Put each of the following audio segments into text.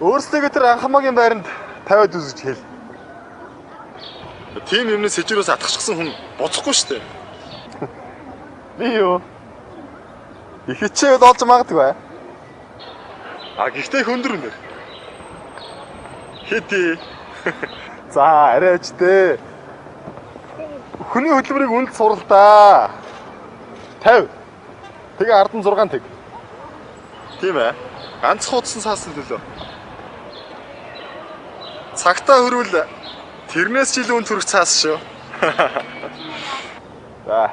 Өөрсдөө тэр анхамаагийн байранд тавиад үзэж хэл. Тийм юмнээс сэжрээс атгахчихсан хүн боцохгүй шүү дээ. Би юу? Их хичээгээд олж магадгүй. Гэхдээ хөндөр өндөр. Хэдий. За, арайч дээ. Хүний хөдөлмөрийг үнд сурал да. 50. Тэгээ 16 тэг. Тийм ээ. Ганц хуудсан саасан төлөө. Цагтаа хөрвөл тэрнээс ч илүү үн төрөх цаас шүү. За.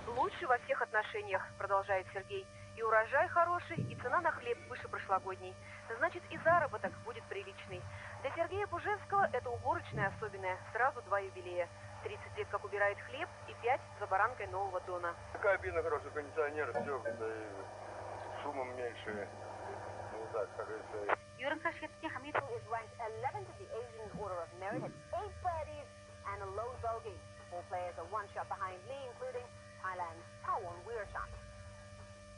Лучше во всех отношениях, продолжает Сергей. И урожай хороший, и цена на хлеб выше прошлогодней. Значит, и заработок будет приличный. Для Сергея Пужевского это уборочная особенная. Сразу 2 юбилея. 30 лет как убирает хлеб и 5 за баранкой нового дона. Кабина хорошая, кондиционер, все, шумом меньше. Ну так, как говорится. Юрий Сашкевский Хамиту is ranked 11th in the Asian Order of Merit, has 8 birdies and a lone bogey. 4 players are 1 shot behind Lee, including Thailand's Tawon Weerashan.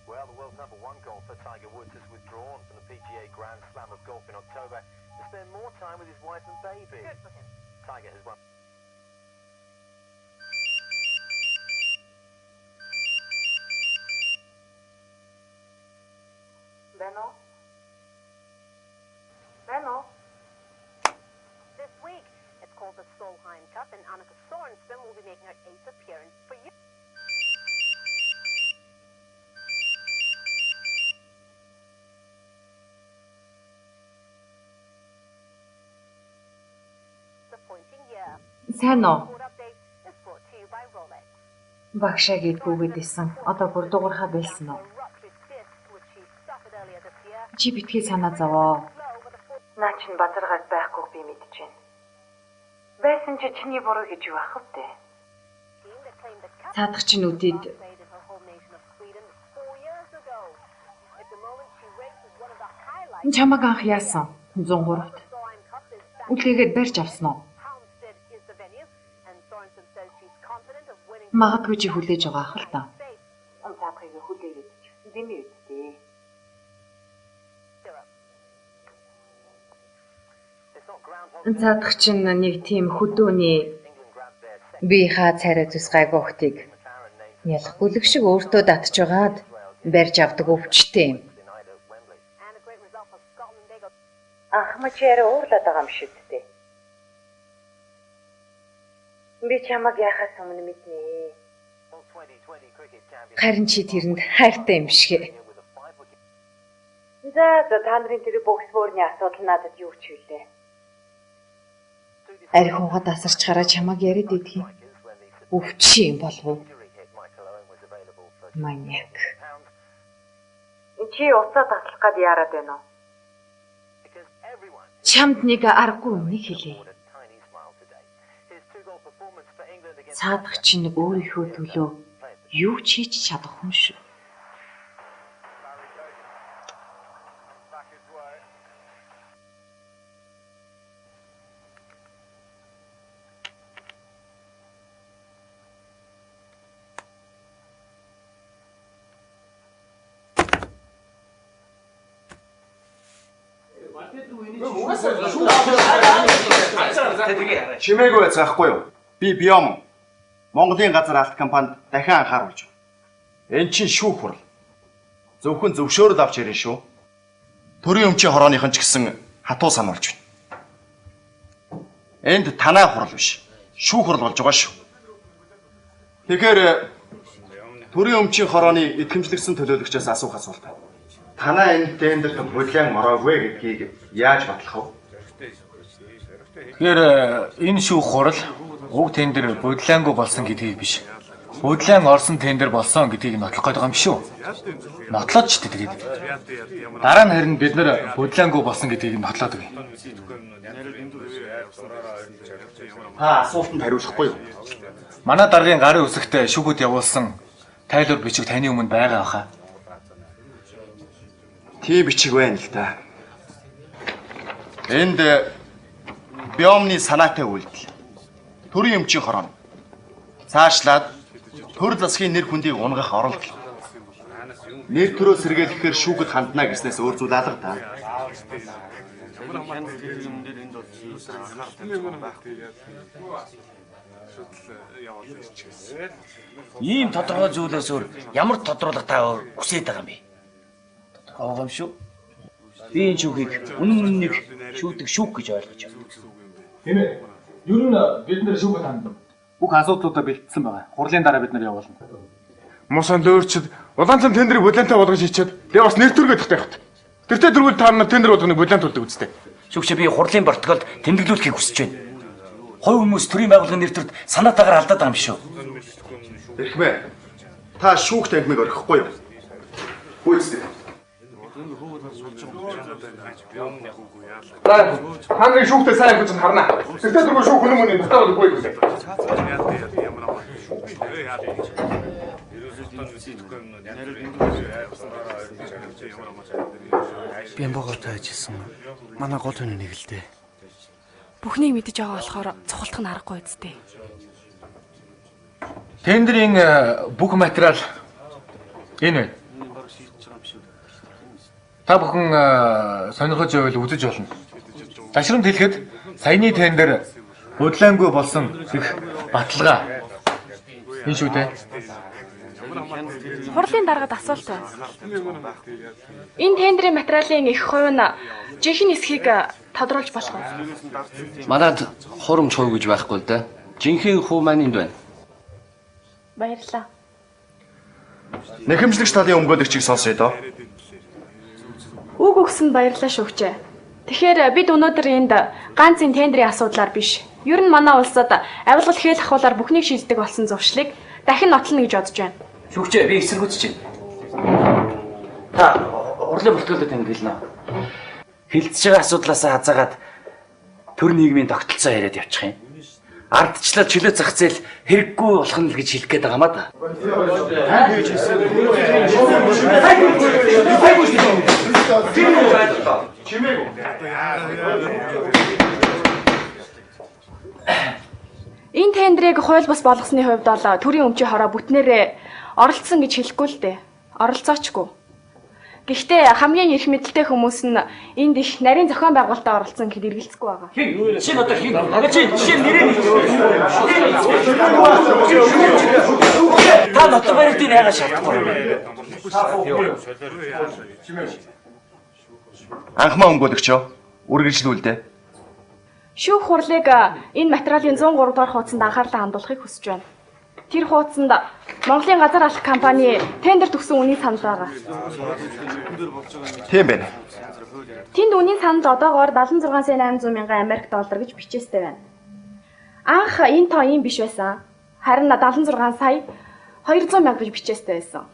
Well, the world's #1 golfer, Tiger Woods, has withdrawn from the PGA Grand Slam of Golf in October to spend more time with his wife and baby. Good for him. Tiger has won. Benno? This week, it's called the Solheim Cup, and Annika Sorensen will be making her 8th appearance for you. Сайн уу? Багшаа гэдгүүгээд исэн. Одоо бүр дуурхаа байлсан уу? Чи битгий санаа зовоо. Наа чин базаргаад байхгүй би мэдчихээн. Байсан чи чиний буруу гэж юу ах вэ? Цаадах чинь үдэд чамаг анх яасан? 103-т. Үлээгээд барьж авсан уу? Магадгүй чи хүлээж байгаа ах л та. Цаадахыг хүлээгээд ч дэмий үсттэй. Цаадах чинь нэг тийм хөдөөний бие царай зүс гайгохтыг ялах бүлэг шиг өөртөө татж байгаад барьж авдаг өвчтэй юм. Ахмачээр уурлаад байгаа юм шиг дээ. Би чамаг яхаас өмнө мэднэ. Харин чи тэрэнд хайртай юм шиг. За та нарын тэр боксборны асуудал надад юу ч хэлээ. Ари хуугаад асарчгараа чамаг яриад идэх юм. Өвчи юм болов уу? Маньяк. Чи уцаа татлах гад яарад байна уу? Чамд нэг аргагүй үнийг хэлье. Цаадах чинь өөрийнхөө төлөө юу ч хийж чадах хүн шүү. Чимээгүй заахгүй юу? Би Биом Монголын газар алт компанид дахин анхааруулж байна. Энэ чинь шүүх хурал. Зөвхөн зөвшөөрөл авч ирэн шүү. Төрийн өмчийн хорооныхон ч гэсэн хатуу сануулж байна. Энд танай хурал биш. Шүүх хурал болж байгаа шүү. Тэгэхээр төрийн өмчийн хорооны итгэмжлэгсэн төлөөлөгчөөс асуух асуулт. Танай энэ тендерт хүлээн ороогүй гэдгийг яаж батлах вэ? Тэгэхээр энэ шүүх хурал уг тендер бодлоонгүй болсон гэдгийг биш. Бодлын орсон тендер болсон гэдгийг нотлох гээд байгаа юм шүү. Нотлоод ч тэгээд. Дараа нь харин бид нар бодлоонгүй болсон гэдгийг нотлоод өгье. Та асуултанд хариулахгүй юу? Манай даргын гарын үсэгт шүүгүүд явуулсан тайлбар бичиг таны өмнө байгаа хаа. Тийм бичиг байна л да. Энд биомны санаатай үйлдэл. Төрийн өмчийн хорон. Цаашлаад төр засгийн нэр хүндийг унгах оролдол. Нэр төрөө сэргийлэхээр шүүхэд хандна гэснээс өөр зүйл алга та. Ийм тодорхой зүйлээс өөр ямар тодруулга та хүсээд байгаа юм бэ? Тодорхой юм шүү. Би энэ шүүхийг үнэн нэг шүүдэг шүүх гэж ойлгож байна. Тийм ээ. Юу нь бид нар шүүхэд хандна. Бүх асуудлуудаа бэлдсэн байгаа. Хурлын дараа бид нар явуулна. Мосон дөөрчд улаанлан тендерийг бодлонтой болгож хийчихэд тэгээ бас нэр төргөдөх тайхт. Тэртээ дөрвөл та нар тендер болгоныг бодлон төлдөг үстэй. Шүүгч би хурлын протоколд тэмдэглүүлэхийг хүсэж байна. Хой хүмүүс төрийн байгууллагын нэр төрд санаатаагаар алдаад байгаа юм шүү. Эрхмээ. Та шүүх танхимыг орхихгүй юу? Хөөцтэй. Та нарын шүүхтэй сайн гэж харна. Тэртээ дөрвөл шүүх хүн мөний дотоод үгүй юу? Би боготой ажилласан. Манай гол хүн нэг л дээ. Бүхнийг мэдэж байгаа болохоор цухалдах нь аргагүй үсттэй. Тендерийн бүх материал энэ байна. Та бүхэн сонирхож байвал үзэж болно. Ташрамд хэлэхэд саяны тендер бодлоонгүй болсон гэх баталгаа. Энэ шүү дээ. Хурлын даргад асуулт байна. Энэ тендерийн материалын их хувь нь жинхэнэ эсхийг тодруулж болох уу? Манайд хурамч хувь гэж байхгүй л да. Жинхэнэ хувь маань энд байна. Баярлалаа. Нэхэмжлэгч талын өмгөөлөгчийг сонсъё доо. Үг өгсөнд баярлалаа шүүгчээ. Тэгэхээр бид өнөөдөр энд ганц энэ тендерийн асуудлаар биш. Ер нь манай улсад авилгал хээл ахуулаар бүхнийг шийддэг болсон зуршлыг дахин нотлно гэж бодож байна. Шүүгчээ би эсэргүүцэж байна. Та хурлын протоколд тэмдэглэнэ. Хилцэж байгаа асуудлаас хазаагаад төр нийгмийн тогтолцоо яриад явчих юм. Ардчлал чөлөө зах зээл хэрэггүй болох нь л гэж хэлэх гээд байгаа маа да. Энэ тендерийг хууль бус болгосны хувьд бол төрийн өмчийн хороо бүтнээрээ оролцсон гэж хэлэхгүй л дээ. Оролцоочгүй. Гэхдээ хамгийн их мэдлэлтэй хүмүүс нь энд их нарийн зохион байгуулалтад оролцсон гэхэд эргэлзэхгүй байгаа. Чи одоо хин чи нэрээ та нотор барилтыг яагаад шаардахгүй юм? Анхмаа өмгөөлөгчөө үргэлжлүүлдэ. Шүүх хурлыг энэ материалын 103 дугаар хуудсанд анхаарлаа хандуулахыг хүсэж байна. Тэр хуудсанд Монголын газар алах компани тендер төгсөн үнийн санал байгаа. Тийм байна. Тэнд үнийн санал одоогоор 76 сая 800 мянган Америк доллар гэж бичээстэй байна. Анх энэ тоо ийм биш байсан. Харин 76 сая 200 мянга гэж бичээстэй байсан.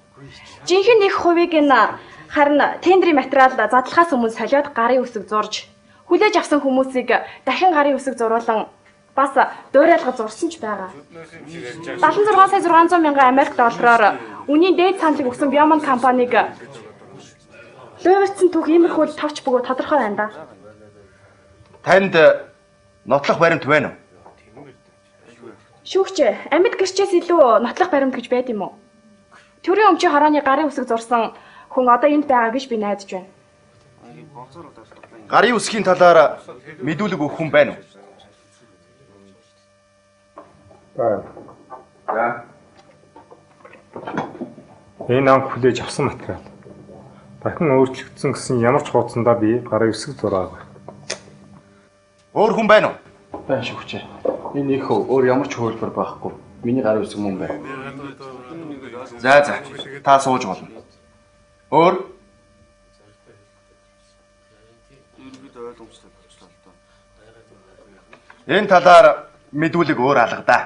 Жинхэнэ их хувийг энэ харин тендерийн материал задлахаас өмнө солиод гарын үсэг зурж хүлээж авсан хүмүүсийг дахин гарын үсэг зуруулан бас дуурайлгаж зурсан ч байгаа. 76 сая 600 мянган Америк доллараар үнийн дээд саналыг өгсөн Биомон компаниг луйварцсан түүх иймэрхүү товч бөгөө тодорхой байна да. Танд нотлох баримт байна уу? Шүүгч, амьд гэрчээс илүү нотлох баримт гэж байд юм уу? Төрийн өмчийн хорооны гарын үсэг зурсан хүн одоо энд байгаа гэж би найдаж байна. Гарын үсгийн талаар мэдүүлэг өгөх хүн байна уу? За. Энэ анх хүлээж авсан материал. Дахин өөрчлөгдсөн гэсэн ямар ч хуудсандаа би гарын үсэг зураагүй. Өөр хүн байна уу? Байна шүүгчээ. Энэ их өөр ямар ч хөлбөр байхгүй. Миний гарын үсэг мөн байна. За. Та сууж болно. Өөр энэ талаар мэдүүлэг өөр алга да.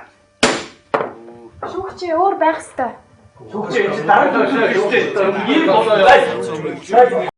Шүүгч, чи өөр байх ёстой. Шүүгч дараа нь шүүгч ийм болоо.